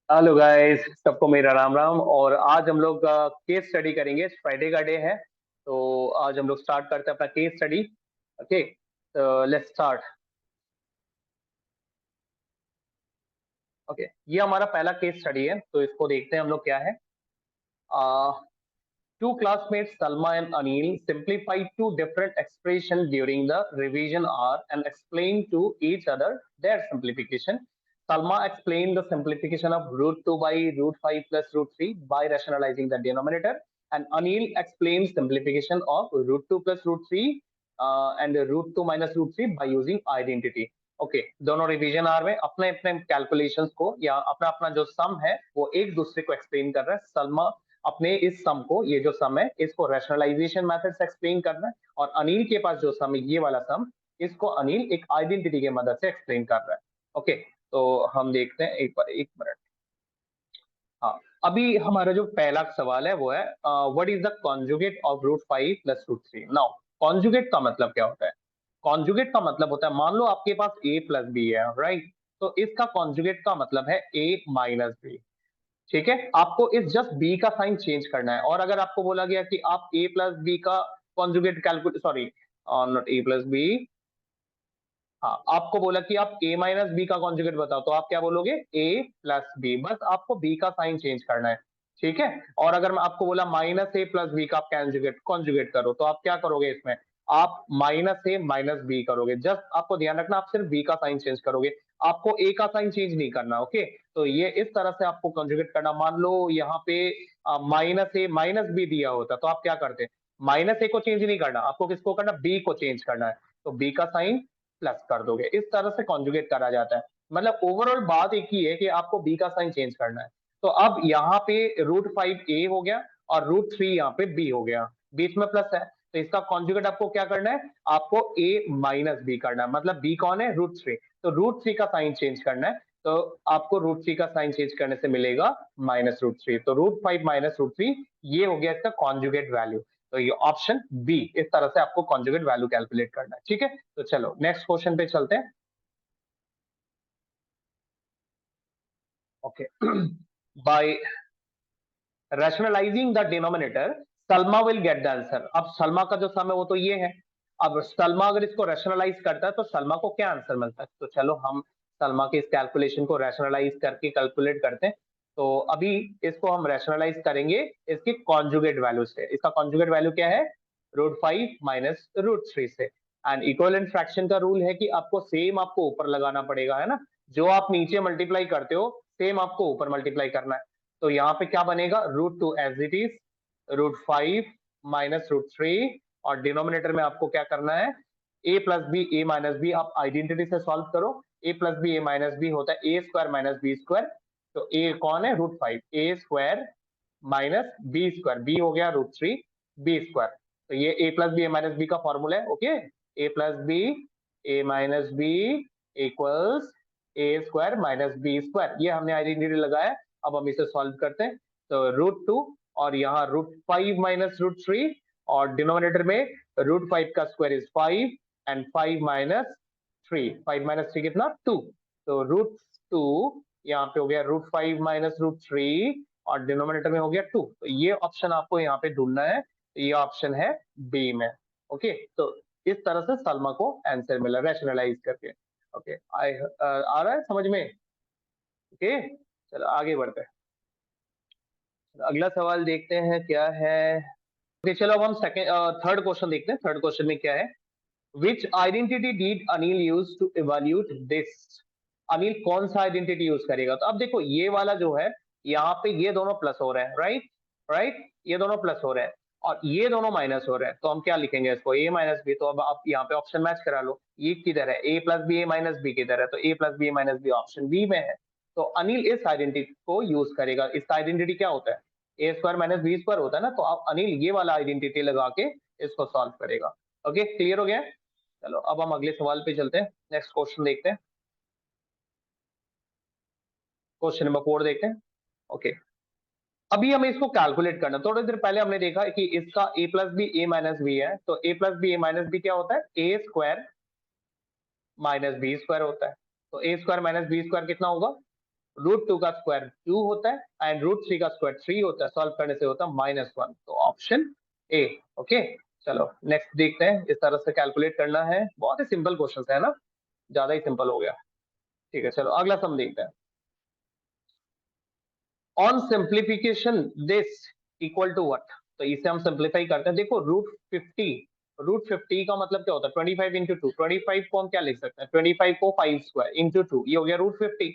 Hello guys, सबको मेरा राम राम। और आज हम लोग केस स्टडी करेंगे। फ्राइडे का डे है, तो आज हम लोग स्टार्ट करते हैं अपना केस स्टडी। ओके, तो लेट्स स्टार्ट। ओके, ये हमारा पहला केस स्टडी है, तो इसको देखते हैं हम लोग क्या है। Two classmates, Salma and Anil, simplified two different expressions during the revision hour and explained to each other their simplification. Salma explained the simplification of root 2 by root 5 plus root 3 by rationalizing the denominator, and Anil explained simplification of root 2 plus root 3 and root 2 minus root 3 by using identity. Okay दोनों revision are में अपने अपने calculations को या अपना अपना जो सम है वो एक दूसरे को एक्सप्लेन कर रहा है। सलमा अपने इस सम को, ये जो सम है इसको रैशनलाइजेशन मेथड से एक्सप्लेन करना है, और अनिल के पास जो सम है ये वाला सम, इसको अनिल एक आइडेंटिटी के मदद से एक्सप्लेन कर रहा है। ओके, तो हम देखते हैं एक बार, एक मिनट। हाँ, अभी हमारा जो पहला सवाल है वो है what is the conjugate of root 5 plus root 3। Now conjugate का मतलब क्या होता है? कॉन्जुगेट का मतलब होता है, मान लो आपके पास a प्लस बी है, राइट? तो इसका कॉन्जुगेट का मतलब है a माइनस बी। ठीक है, आपको इस जस्ट बी का साइन चेंज करना है। और अगर आपको बोला गया कि आप ए प्लस बी का conjugate calculate, sorry not a plus b, हाँ आपको बोला कि आप a माइनस बी का कॉन्जुगेट बताओ, तो आप क्या बोलोगे? a plus b. बस आपको b का साइन चेंज करना है। ठीक है, और अगर मैं आपको बोला माइनस ए प्लस बी का आप कॉन्जुगेट कॉन्जुगेट करो, तो आप क्या करोगे इसमें? आप माइनस ए माइनस बी करोगे। जस्ट आपको ध्यान रखना, आप सिर्फ b का साइन चेंज करोगे, आपको a का साइन चेंज नहीं करना। ओके, तो ये इस तरह से आपको कॉन्जुगेट करना। मान लो यहाँ पे माइनस ए माइनस बी दिया होता, तो आप क्या करते? माइनस ए को चेंज नहीं करना, आपको किसको करना? b को चेंज करना है, तो b का साइन प्लस कर दोगे। इस तरह से कॉन्जुगेट करा जाता है। मतलब ओवरऑल बात एक ही है कि आपको बी का साइन चेंज करना है। तो अब यहाँ पे रूट 5 ए हो गया और रूट 3 यहाँ पे बी हो गया, बीच में प्लस है, तो इसका कॉन्जुगेट आपको क्या करना है? आपको ए माइनस बी करना है। मतलब बी कौन है? रूट 3, तो रूट 3 का साइन चेंज करना है। तो आपको रूट 3 का साइन चेंज करने से मिलेगा माइनस रूट 3, तो रूट 5 माइनस रूट 3, ये हो गया इसका कॉन्जुगेट वैल्यू। तो ये ऑप्शन बी, इस तरह से आपको कॉन्जुगेट वैल्यू कैलकुलेट करना है। ठीक है, तो चलो नेक्स्ट क्वेश्चन पे चलते हैं। Okay, by rationalising the denominator Salma will get the answer. अब सलमा का जो सम है वो तो ये है। अब सलमा अगर इसको रैशनलाइज करता है तो सलमा को क्या आंसर मिलता है? तो चलो हम सलमा के इस कैलकुलेशन को रैशनलाइज करके कैलकुलेट करते हैं। तो अभी इसको हम रैशनलाइज करेंगे इसके कॉन्जुगेट वैल्यू से। इसका कॉन्जुगेट वैल्यू क्या है? रूट 5 माइनस रूट 3 से। एंड इक्विवेलेंट फ्रैक्शन का रूल है कि आपको सेम आपको ऊपर लगाना पड़ेगा, है ना? जो आप नीचे मल्टीप्लाई करते हो सेम आपको ऊपर मल्टीप्लाई करना है। तो यहाँ पे क्या बनेगा? Root 2 as it is, root 5 minus root 3, और डिनोमिनेटर में आपको क्या करना है? A plus B A minus B. आप आइडेंटिटी से सॉल्व करो, A plus B A minus B होता है ए स्क्वायर माइनस बी स्क्वायर। तो ए कौन है? Root 5, A square minus B square, B हो गया रूट 3 बी स्क्वायर। तो ये A plus B A minus b का फॉर्मूला है। Okay, A plus B A minus B equals a square minus B square, ये हमने आइडेंटिटी लगाया। अब हम इसे सॉल्व करते हैं। तो रूट 2 और यहाँ रूट 5 माइनस रूट 3, और डिनोमिनेटर में रूट 5 का square is 5 and 5 minus 3, 5 minus 3 कितना? 2। तो रूट 2 यहाँ पे हो गया रूट 5 माइनस रूट 3, और डिनोमिनेटर में हो गया 2। तो ये ऑप्शन आपको यहाँ पे ढूंढना है, ये ऑप्शन है बी में। ओके, तो इस तरह से सलमा को आंसर मिला रैशनलाइज करके। ओके, आ रहा है समझ में? ओके, चलो आगे बढ़ते हैं। अगला सवाल देखते हैं क्या है। ओके, चलो अब हम सेकंड थर्ड क्वेश्चन देखते हैं। थर्ड क्वेश्चन में क्या है? Which identity did Anil use to evaluate this. Anil कौन सा आइडेंटिटी यूज करेगा? तो अब देखो ये वाला जो है, यहाँ पे ये दोनों प्लस हो रहे हैं, राइट? राइट, ये दोनों प्लस हो रहे हैं और ये दोनों माइनस हो रहे हैं, तो हम क्या लिखेंगे इसको? ए माइनस बी। तो अब आप यहाँ पे ऑप्शन मैच करा लो, ये किधर है? A plus B A minus B किधर है? तो ए प्लस बी ए माइनस बी ऑप्शन बी में है। तो अनिल इस आइडेंटिटी को यूज करेगा। इसका आइडेंटिटी क्या होता है? ए स्क्वायर माइनस बी स्क्वायर होता है ना, तो आप अनिल ये वाला आइडेंटिटी लगा के इसको सॉल्व करेगा। ओके, क्लियर हो गया? चलो अब हम अगले सवाल पे चलते हैं, नेक्स्ट क्वेश्चन देखते हैं। क्वेश्चन नंबर 4 देखते हैं। ओके, अभी हमें इसको कैलकुलेट करना। थोड़ी देर पहले हमने देखा कि इसका a plus B A minus b है, तो a plus B A minus b क्या होता है? ए स्क्वायर माइनस बी स्क्वायर होता है। तो a square minus B square कितना होगा? √2 का स्क्वायर 2 होता है एंड √3 का स्क्वायर 3 होता है, सॉल्व करने से होता है -1, तो ऑप्शन ए। ओके, चलो नेक्स्ट देखते हैं, इस तरह से कैलकुलेट करना है, बहुत ही सिंपल क्वेश्चन है ना, ज्यादा ही सिंपल हो गया। ठीक है, चलो अगला सम देखते हैं। On simplification this equal to what, तो इसे हम सिंप्लीफाई करते हैं। देखो √50 का मतलब क्या होता है, 25 इंटू 2, 25 को हम क्या लिख सकते हैं, 25 को 5 स्क्वायर इंटू 2, ये हो गया √50।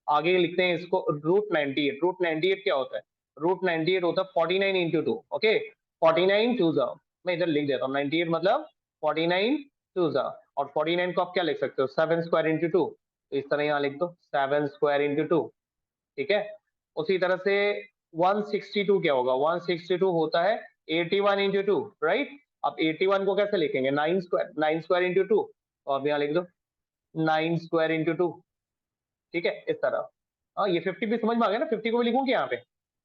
आगे लिखते हैं इसको √98, √98 क्या होता है, √98 होता है 49 इंटू 2। ओके, 49 टू जा, मैं इधर लिख देता हूँ 98 मतलब 49 टू जा, और 49 को आप क्या लिख सकते हो, 7 स्क्वायर इंटू 2, तो इस तरह यहाँ लिख दो 7 स्क्वायर इंटू 2। ठीक है, उसी तरह से 162 क्या होगा, 162 होता है 81 इंटू 2, राइट। अब 81 को कैसे लिखेंगे, 9 स्क्वायर, 9 स्क्वायर इंटू 2, तो अब यहाँ लिख दो 9 स्क्वायर इंटू 2। ठीक है, इस तरह। हाँ, ये 50 भी समझ में आ गया ना, 50 को भी लिखूंगी यहाँ पे,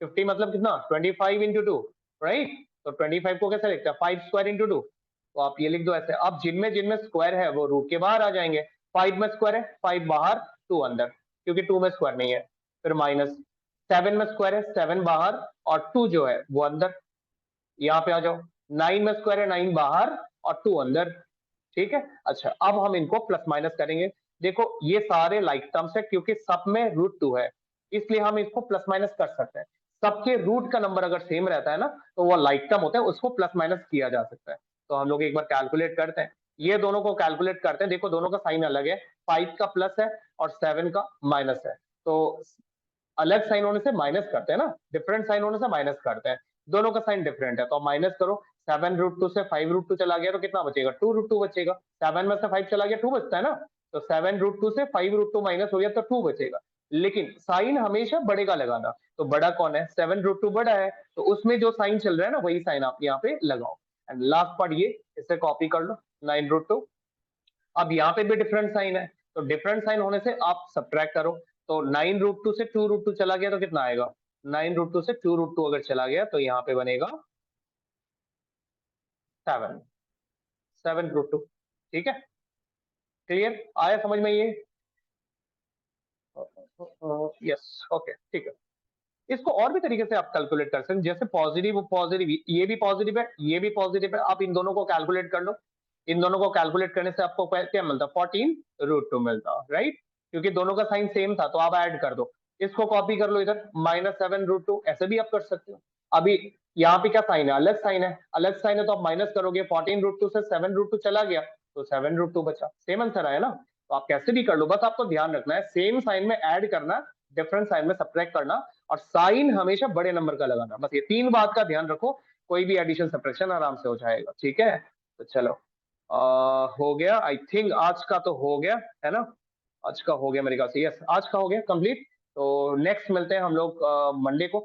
50 मतलब कितना, 25 इंटू 2, राइट। तो 25 को कैसे लिखते हैं, 5 स्क्वायर इंटू 2, तो आप ये लिख दो ऐसे। अब जिनमें जिनमें स्क्वायर है वो रूट के बाहर आ जाएंगे, 5 में स्क्वायर है, 5 बाहर 2 अंदर, क्योंकि 2 में स्क्वायर नहीं है। फिर माइनस 7 में स्क्वायर है, 7 बाहर और 2 जो है वो अंदर, यहाँ पे आ जाओ। 9 में स्क्वायर है, 9 बाहर और 2 अंदर। ठीक है, अच्छा अब हम इनको प्लस माइनस करेंगे। देखो ये सारे लाइक टर्म्स है, क्योंकि सब में √2 है, इसलिए हम इसको प्लस माइनस कर सकते हैं। सबके रूट का नंबर अगर सेम रहता है ना, तो वो लाइक टर्म होता है, उसको प्लस माइनस किया जा सकता है। तो हम लोग एक बार कैलकुलेट करते हैं, ये दोनों को कैलकुलेट करते हैं। देखो दोनों का साइन अलग है, 5 का प्लस है और 7 का माइनस है, तो अलग साइन होने से माइनस करते हैं ना, डिफरेंट साइन होने से माइनस करते हैं। दोनों का साइन डिफरेंट है, तो माइनस करो। 7 √2 से 5 √2 चला गया तो कितना बचेगा, 2 √2 बचेगा। 7 में से 5 चला गया, 2 बचता है ना, तो 7 √2 से 5 √2 माइनस हो गया तो 2 बचेगा। लेकिन साइन हमेशा बड़े का लगाना, तो बड़ा कौन है, 7 √2 बड़ा है, तो उसमें जो साइन चल रहा है ना वही साइन आप यहाँ पे लगाओ। एंड लास्ट पार्ट ये, इसे कॉपी कर लो 9 √2। अब यहाँ पे भी डिफरेंट साइन है, तो डिफरेंट साइन होने से आप सब्ट्रैक्ट करो। तो 9 √2 से 2 √2 चला गया तो कितना आएगा, 9 √2 से 2 √2 अगर चला गया तो यहाँ पे बनेगा 7, 7 √2। ठीक है, क्लियर आया समझ में ये, यस ओके ठीक है। इसको और भी तरीके से आप कैलकुलेट कर सकते हैं, जैसे पॉजिटिव पॉजिटिव, ये भी पॉजिटिव है, ये भी पॉजिटिव है, आप इन दोनों को कैलकुलेट कर लो। इन दोनों को कैलकुलेट करने से आपको क्या मिलता है, 14 √2 मिलता है, राइट, क्योंकि दोनों का साइन सेम था, तो आप ऐड कर दो। इसको कॉपी कर लो इधर, -7 √2, ऐसे भी आप कर सकते हो। अभी यहाँ पे क्या साइन है, अलग साइन है, अलग साइन है, तो आप माइनस करोगे, 14 √2 से 7 √2 चला गया तो 7 √2 बचा, सेम आंसर आया ना। तो आप कैसे भी कर लो, बस आपको ध्यान रखना है सेम साइन में ऐड करना, डिफरेंट साइन में सब्ट्रैक्ट करना, और साइन हमेशा बड़े नंबर का लगाना, बस ये 3 बात का ध्यान रखो, कोई भी एडिशन सब्ट्रैक्शन आराम से हो जाएगा। ठीक है, तो चलो हो गया, आई थिंक आज का तो हो गया है ना, आज का हो गया मेरे ख्याल से, यस आज का हो गया कंप्लीट। तो नेक्स्ट मिलते हैं हम लोग मंडे को।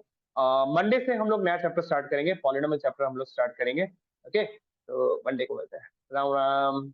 मंडे से हम लोग नया चैप्टर स्टार्ट करेंगे, पॉलिनोमियल चैप्टर हम लोग स्टार्ट करेंगे। ओके, तो मंडे को मिलते हैं, राम राम।